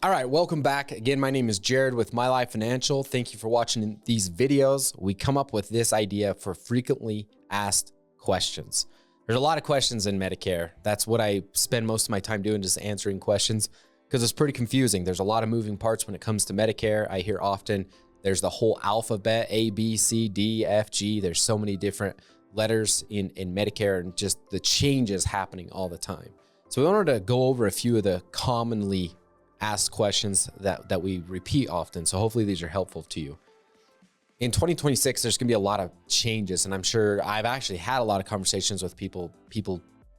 All right, welcome back. Again, my name is Jared with My Life Financial. Thank you for watching these videos. We come up with this idea for frequently asked questions. There's a lot of questions in Medicare. That's what I spend most of my time doing, just answering questions, because it's pretty confusing. There's a lot of moving parts when it comes to Medicare. I hear often there's the whole alphabet, A, B, C, D, F, G. There's so many different letters in Medicare and just the changes happening all the time. So we wanted to go over a few of the commonly asked questions that we repeat often. So hopefully these are helpful to you. In 2026, there's gonna be a lot of changes, and I'm sure I've actually had a lot of conversations with people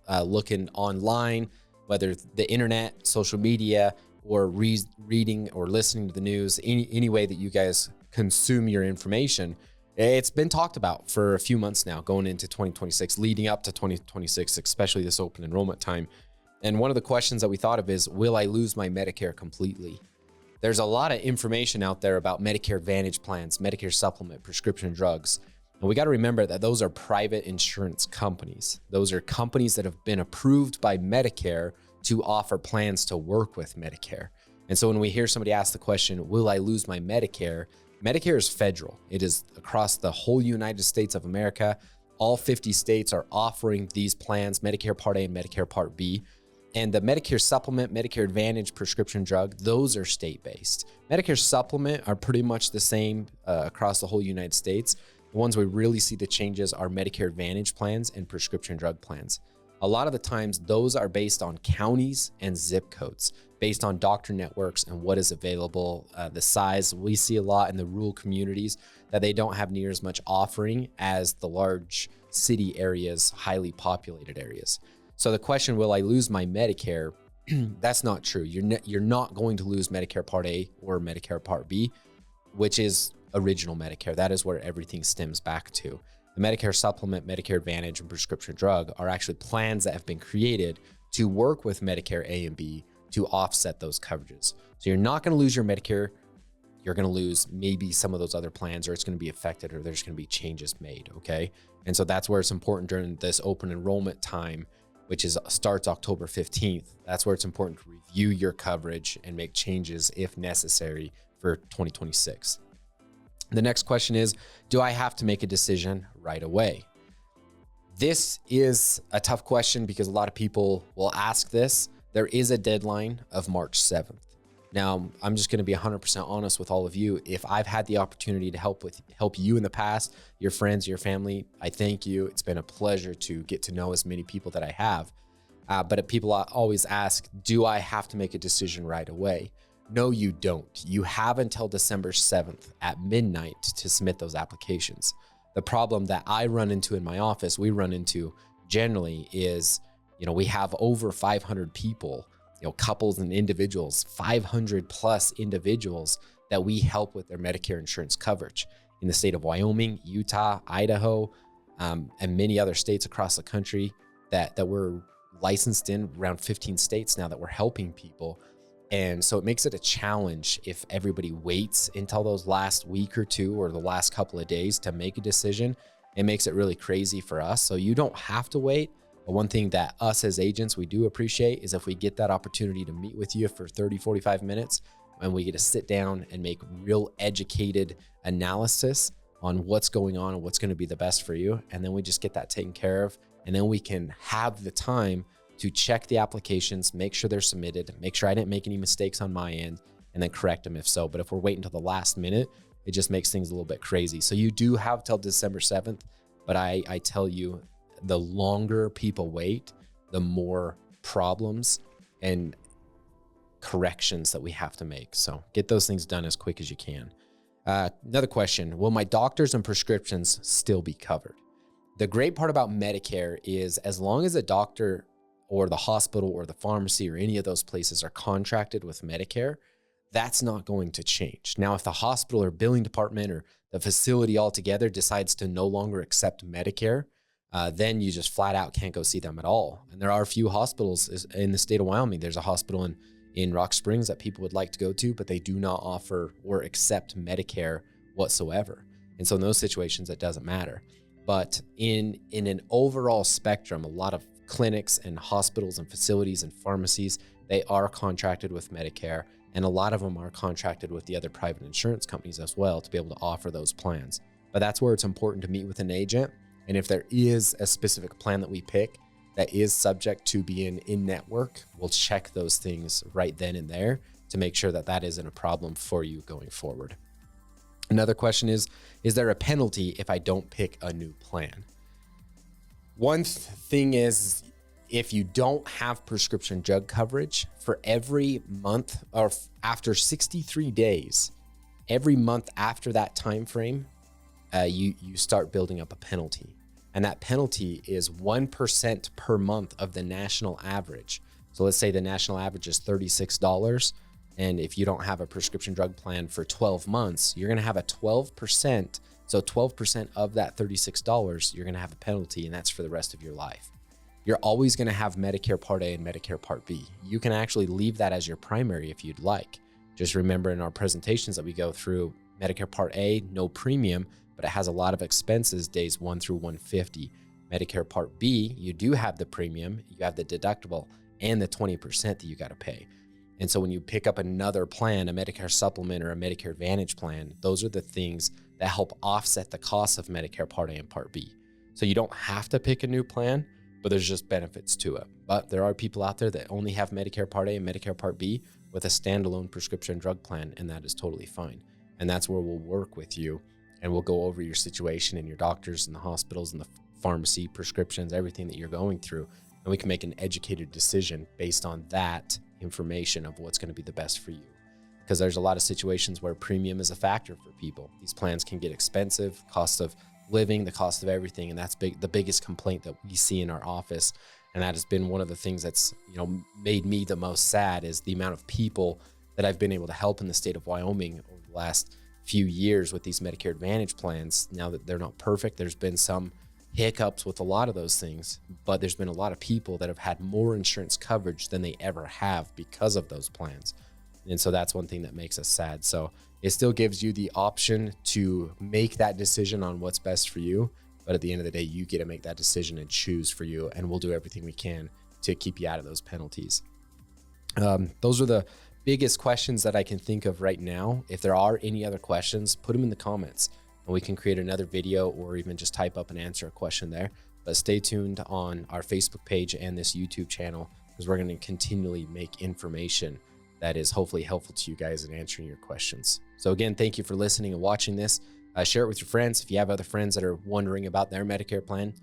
looking online, whether the internet, social media, or reading or listening to the news, any way that you guys consume your information. It's been talked about for a few months now, going into 2026, leading up to 2026, especially this open enrollment time. And one of the questions that we thought of is, will I lose my Medicare completely? There's a lot of information out there about Medicare Advantage plans, Medicare supplement, prescription drugs. And we got to remember that those are private insurance companies. Those are companies that have been approved by Medicare to offer plans to work with Medicare. And so when we hear somebody ask the question, will I lose my Medicare? Medicare is federal. It is across the whole United States of America. All 50 states are offering these plans, Medicare Part A and Medicare Part B. And the Medicare supplement, Medicare Advantage prescription drug, those are state-based. Medicare supplement are pretty much the same across the whole United States. The ones we really see the changes are Medicare Advantage plans and prescription drug plans. A lot of the times, those are based on counties and zip codes, based on doctor networks and what is available, the size. We see a lot in the rural communities that they don't have near as much offering as the large city areas, highly populated areas. So the question, will I lose my Medicare? That's not true. You're not going to lose Medicare Part A or Medicare Part B, which is original Medicare. That is where everything stems back to. The Medicare supplement, Medicare Advantage, and prescription drug are actually plans that have been created to work with Medicare A and B to offset those coverages. So you're not going to lose your Medicare. You're going to lose maybe some of those other plans, or it's going to be affected, or there's going to be changes made, okay? And so that's where it's important during this open enrollment time, which starts October 15th. That's where it's important to review your coverage and make changes if necessary for 2026. The next question is, do I have to make a decision right away? This is a tough question because a lot of people will ask this. There is a deadline of March 7th. Now, I'm just going to be 100% honest with all of you. If I've had the opportunity to help you in the past, your friends, your family, I thank you. It's been a pleasure to get to know as many people that I have. But people always ask, do I have to make a decision right away? No, you don't. You have until December 7th at midnight to submit those applications. The problem that I run into in my office, we run into generally is, we have over 500 people, couples and individuals, 500 plus individuals that we help with their Medicare insurance coverage in the state of Wyoming, Utah, Idaho, and many other states across the country that we're licensed in, around 15 states now that we're helping people. And so it makes it a challenge if everybody waits until those last week or two or the last couple of days to make a decision. It makes it really crazy for us. So you don't have to wait. But one thing that us as agents, we do appreciate is if we get that opportunity to meet with you for 30, 45 minutes, and we get to sit down and make real educated analysis on what's going on and what's going to be the best for you. And then we just get that taken care of. And then we can have the time to check the applications, make sure they're submitted, make sure I didn't make any mistakes on my end, and then correct them if so. But if we're waiting until the last minute, it just makes things a little bit crazy. So you do have till December 7th, but I tell you, the longer people wait, the more problems and corrections that we have to make. So get those things done as quick as you can. Another question, will my doctors and prescriptions still be covered? The great part about Medicare is as long as a doctor or the hospital or the pharmacy or any of those places are contracted with Medicare, that's not going to change. Now, if the hospital or billing department or the facility altogether decides to no longer accept Medicare, then you just flat out can't go see them at all. And there are a few hospitals in the state of Wyoming. There's a hospital in Rock Springs that people would like to go to, but they do not offer or accept Medicare whatsoever. And so in those situations, it doesn't matter. But in an overall spectrum, a lot of clinics and hospitals and facilities and pharmacies, they are contracted with Medicare. And a lot of them are contracted with the other private insurance companies as well to be able to offer those plans. But that's where it's important to meet with an agent. And if there is a specific plan that we pick that is subject to being in network, we'll check those things right then and there to make sure that that isn't a problem for you going forward. Another question is there a penalty if I don't pick a new plan? One thing is, if you don't have prescription drug coverage for every month or after 63 days, every month after that time frame, you start building up a penalty. And that penalty is 1% per month of the national average. So let's say the national average is $36. And if you don't have a prescription drug plan for 12 months, you're going to have a 12%. So 12% of that $36, you're going to have a penalty, and that's for the rest of your life. You're always going to have Medicare Part A and Medicare Part B. You can actually leave that as your primary if you'd like. Just remember in our presentations that we go through, Medicare Part A, no premium, but it has a lot of expenses days 1 through 150. Medicare Part B, you do have the premium, you have the deductible, and the 20% that you got to pay. And so when you pick up another plan, a Medicare supplement or a Medicare Advantage plan, those are the things that help offset the cost of Medicare Part A and Part B. So you don't have to pick a new plan, but there's just benefits to it. But there are people out there that only have Medicare Part A and Medicare Part B with a standalone prescription drug plan, and that is totally fine. And that's where we'll work with you, and we'll go over your situation and your doctors and the hospitals and the pharmacy, prescriptions, everything that you're going through, and we can make an educated decision based on that information of what's going to be the best for you. Because there's a lot of situations where premium is a factor for people. These plans can get expensive, cost of living, the cost of everything, and that's the biggest complaint that we see in our office. And that has been one of the things that's made me the most sad, is the amount of people that I've been able to help in the state of Wyoming over the last few years with these Medicare Advantage plans. Now that they're not perfect, there's been some hiccups with a lot of those things, but there's been a lot of people that have had more insurance coverage than they ever have because of those plans. And so that's one thing that makes us sad. So it still gives you the option to make that decision on what's best for you. But at the end of the day, you get to make that decision and choose for you. And we'll do everything we can to keep you out of those penalties. Those are the biggest questions that I can think of right now. If there are any other questions, put them in the comments and we can create another video or even just type up and answer a question there. But stay tuned on our Facebook page and this YouTube channel, because we're going to continually make information that is hopefully helpful to you guys in answering your questions. So again, thank you for listening and watching this. Share it with your friends. If you have other friends that are wondering about their Medicare plan,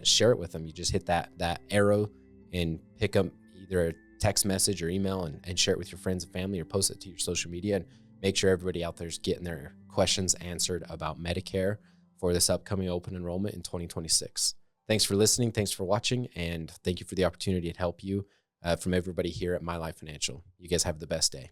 share it with them. You just hit that arrow and pick up either a text message or email and share it with your friends and family, or post it to your social media, and make sure everybody out there is getting their questions answered about Medicare for this upcoming open enrollment in 2026. Thanks for listening. Thanks for watching. And thank you for the opportunity to help you from everybody here at My Life Financial. You guys have the best day.